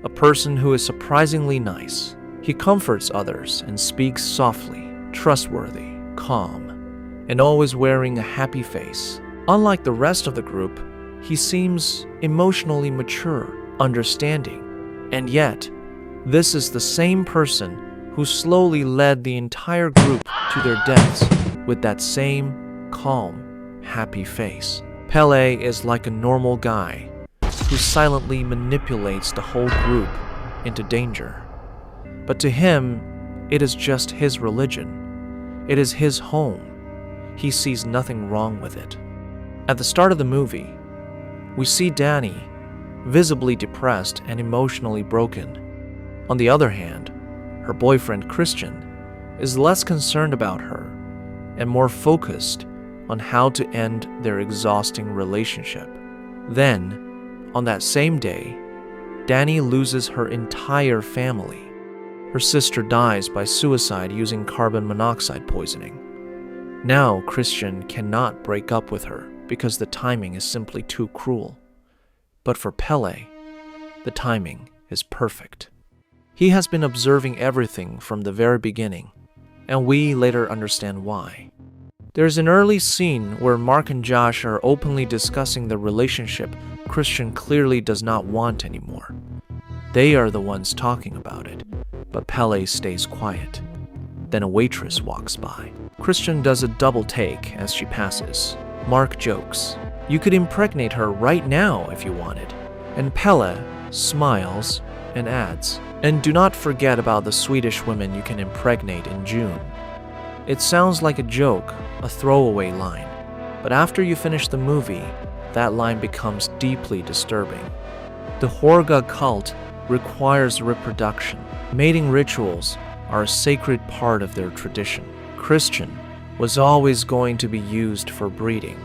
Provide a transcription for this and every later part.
a person who is surprisingly nice. He comforts others and speaks softly, trustworthy, calm, and always wearing a happy face. Unlike the rest of the group, he seems emotionally mature, understanding, and yet, this is the same person who slowly led the entire group to their deaths with that same calm, happy face. Pelle is like a normal guy who silently manipulates the whole group into danger. But to him, it is just his religion. It is his home. He sees nothing wrong with it. At the start of the movie, we see Dani visibly depressed and emotionally broken. On the other hand, her boyfriend Christian is less concerned about her and more focused on how to end their exhausting relationship. Then, on that same day, Dani loses her entire family. Her sister dies by suicide using carbon monoxide poisoning. Now Christian cannot break up with her because the timing is simply too cruel. But for Pelle, the timing is perfect. He has been observing everything from the very beginning, and we later understand why. There's an early scene where Mark and Josh are openly discussing the relationship Christian clearly does not want anymore. They are the ones talking about it, but Pelle stays quiet. Then a waitress walks by. Christian does a double take as she passes. Mark jokes, "You could impregnate her right now if you wanted." And Pelle smiles and adds, "And do not forget about the Swedish women you can impregnate in June." It sounds like a joke, a throwaway line, but after you finish the movie, that line becomes deeply disturbing. The Hårga cult requires reproduction. Mating rituals are a sacred part of their tradition. Christian was always going to be used for breeding.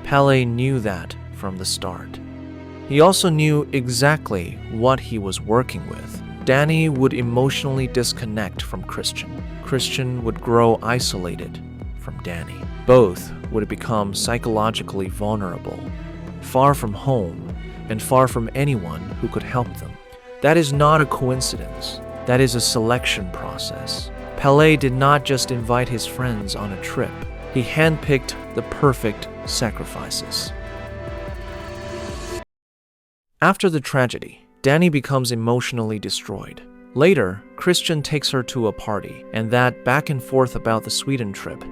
Pelle knew that from the start. He also knew exactly what he was working with. Dani would emotionally disconnect from Christian. Christian would grow isolated from Dani. Both would become psychologically vulnerable, far from home and far from anyone who could help them. That is not a coincidence. That is a selection process. Pelle did not just invite his friends on a trip. He handpicked the perfect sacrifices. After the tragedy, Dani becomes emotionally destroyed. Later, Christian takes her to a party, and that back and forth about the Sweden trip,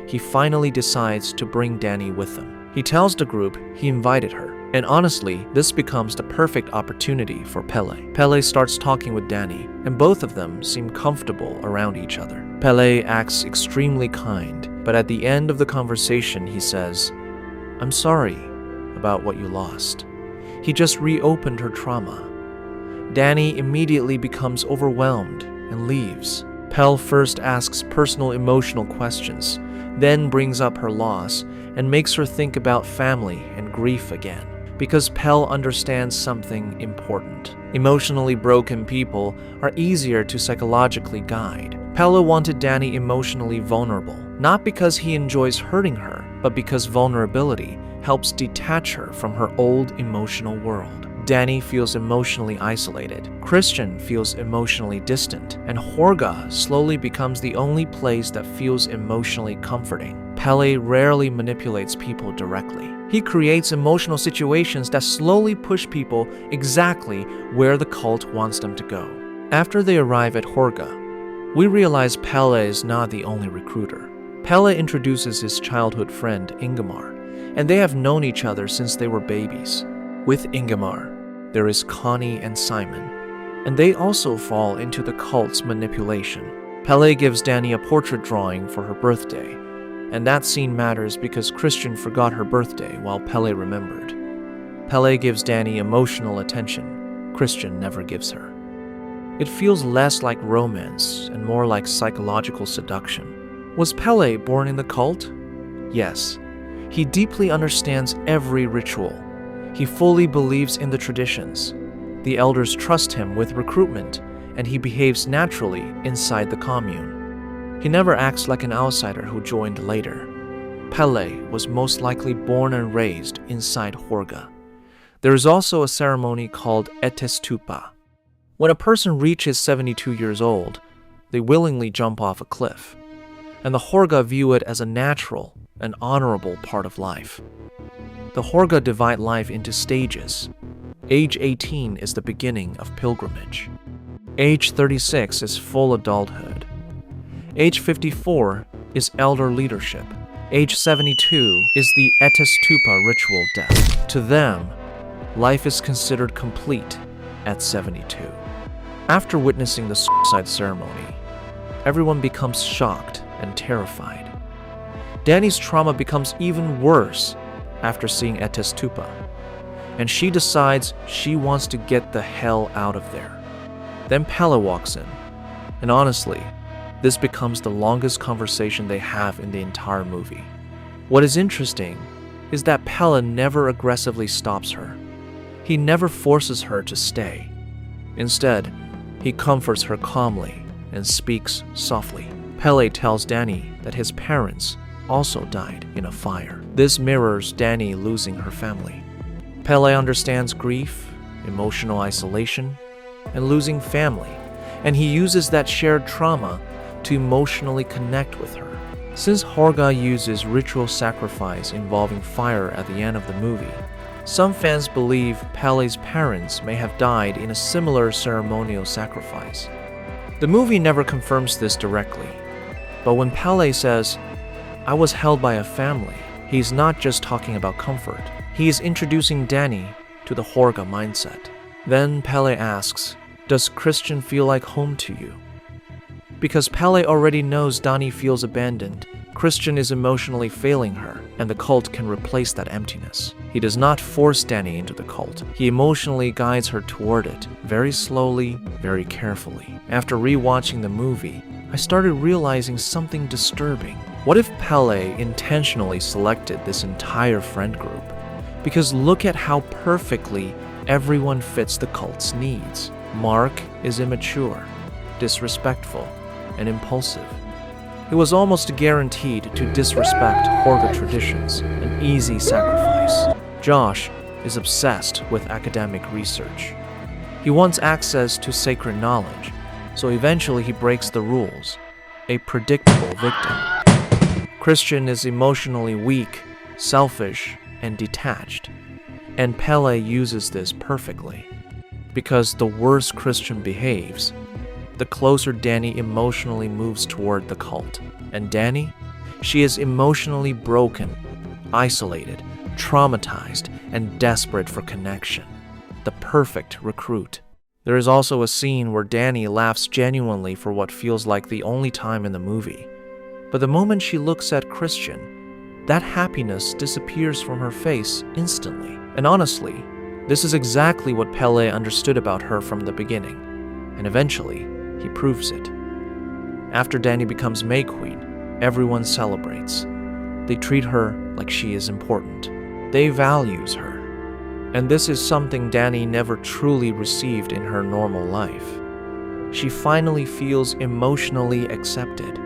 he finally decides to bring Dani with him. He tells the group he invited her, and honestly, this becomes the perfect opportunity for Pelle. Pelle starts talking with Dani, and both of them seem comfortable around each other. Pelle acts extremely kind, but at the end of the conversation he says, "I'm sorry about what you lost." He just reopened her trauma. Dani immediately becomes overwhelmed and leaves. Pelle first asks personal emotional questions, then brings up her loss and makes her think about family and grief again. Because Pelle understands something important. Emotionally broken people are easier to psychologically guide. Pelle wanted Dani emotionally vulnerable, not because he enjoys hurting her, but because vulnerability helps detach her from her old emotional world. Dani feels emotionally isolated, Christian feels emotionally distant, and Hårga slowly becomes the only place that feels emotionally comforting. Pelle rarely manipulates people directly. He creates emotional situations that slowly push people exactly where the cult wants them to go. After they arrive at Hårga, we realize Pelle is not the only recruiter. Pelle introduces his childhood friend Ingemar, and they have known each other since they were babies. With Ingemar, there is Connie and Simon, and they also fall into the cult's manipulation. Pelle gives Dani a portrait drawing for her birthday, and that scene matters because Christian forgot her birthday while Pelle remembered. Pelle gives Dani emotional attention Christian never gives her. It feels less like romance and more like psychological seduction. Was Pelle born in the cult? Yes. He deeply understands every ritual. He fully believes in the traditions. The elders trust him with recruitment, and he behaves naturally inside the commune. He never acts like an outsider who joined later. Pelle was most likely born and raised inside Hårga. There is also a ceremony called Ättestupa. When a person reaches 72 years old, they willingly jump off a cliff, and the Hårga view it as a natural and honorable part of life. The Hårga divide life into stages. Age 18 is the beginning of pilgrimage. Age 36 is full adulthood. Age 54 is elder leadership. Age 72 is the Ättestupa ritual death. To them, life is considered complete at 72. After witnessing the suicide ceremony, everyone becomes shocked and terrified. Dani's trauma becomes even worse after seeing Ättestupa, and she decides she wants to get the hell out of there. Then Pelle walks in, and honestly, this becomes the longest conversation they have in the entire movie. What is interesting is that Pelle never aggressively stops her. He never forces her to stay. Instead, he comforts her calmly and speaks softly. Pelle tells Dani that his parents also died in a fire. This mirrors Dani losing her family. Pelle understands grief, emotional isolation, and losing family, and he uses that shared trauma to emotionally connect with her. Since Hårga uses ritual sacrifice involving fire at the end of the movie, some fans believe Pelle's parents may have died in a similar ceremonial sacrifice. The movie never confirms this directly, but when Pelle says, "I was held by a family," he's not just talking about comfort. He is introducing Dani to the Hårga mindset. Then Pelle asks, "Does Christian feel like home to you?" Because Pelle already knows Dani feels abandoned, Christian is emotionally failing her, and the cult can replace that emptiness. He does not force Dani into the cult. He emotionally guides her toward it, very slowly, very carefully. After rewatching the movie, I started realizing something disturbing. What if Pelle intentionally selected this entire friend group? Because look at how perfectly everyone fits the cult's needs. Mark is immature, disrespectful, and impulsive. He was almost guaranteed to disrespect Hårga traditions, an easy sacrifice. Josh is obsessed with academic research. He wants access to sacred knowledge, so eventually he breaks the rules, a predictable victim. Christian is emotionally weak, selfish, and detached, and Pelle uses this perfectly. Because the worse Christian behaves, the closer Dani emotionally moves toward the cult. And Dani? She is emotionally broken, isolated, traumatized, and desperate for connection. The perfect recruit. There is also a scene where Dani laughs genuinely for what feels like the only time in the movie. But the moment she looks at Christian, that happiness disappears from her face instantly. And honestly, this is exactly what Pelle understood about her from the beginning. And eventually, he proves it. After Dani becomes May Queen, everyone celebrates. They treat her like she is important. They values her. And this is something Dani never truly received in her normal life. She finally feels emotionally accepted.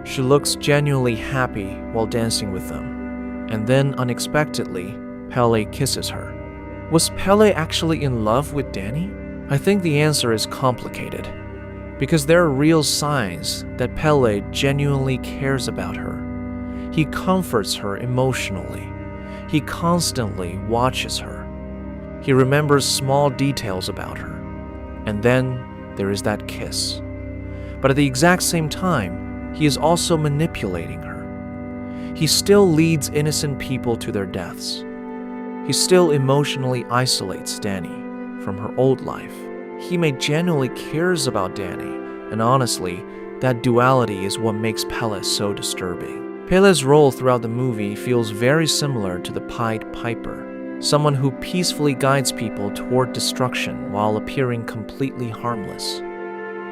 She looks genuinely happy while dancing with them. And then unexpectedly, Pelle kisses her. Was Pelle actually in love with Dani? I think the answer is complicated. Because there are real signs that Pelle genuinely cares about her. He comforts her emotionally. He constantly watches her. He remembers small details about her. And then there is that kiss. But at the exact same time, he is also manipulating her. He still leads innocent people to their deaths. He still emotionally isolates Dani from her old life. He may genuinely cares about Dani, and honestly, that duality is what makes Pelle so disturbing. Pelle's role throughout the movie feels very similar to the Pied Piper, someone who peacefully guides people toward destruction while appearing completely harmless.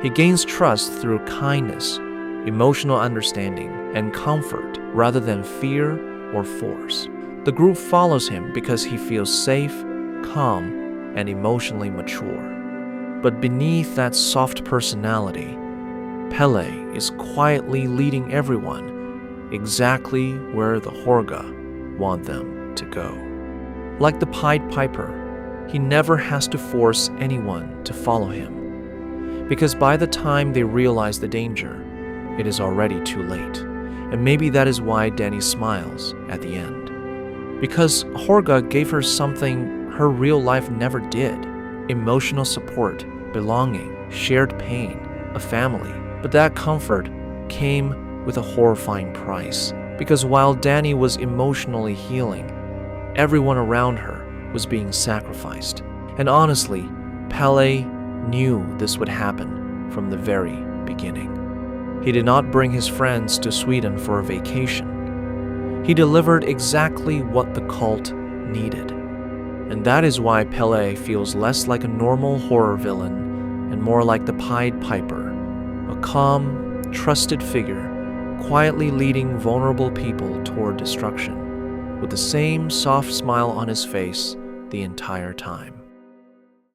He gains trust through kindness, emotional understanding, and comfort rather than fear or force. The group follows him because he feels safe, calm, and emotionally mature. But beneath that soft personality, Pelle is quietly leading everyone exactly where the Hårga want them to go. Like the Pied Piper, he never has to force anyone to follow him. because by the time they realize the danger, it is already too late. And maybe that is why Dani smiles at the end. Because Hårga gave her something her real life never did: emotional support, belonging, shared pain, a family. But that comfort came with a horrifying price, because while Dani was emotionally healing, everyone around her was being sacrificed. And honestly, Pelle knew this would happen from the very beginning. He did not bring his friends to Sweden for a vacation. He delivered exactly what the cult needed. And that is why Pelle feels less like a normal horror villain and more like the Pied Piper, a calm, trusted figure, quietly leading vulnerable people toward destruction, with the same soft smile on his face the entire time.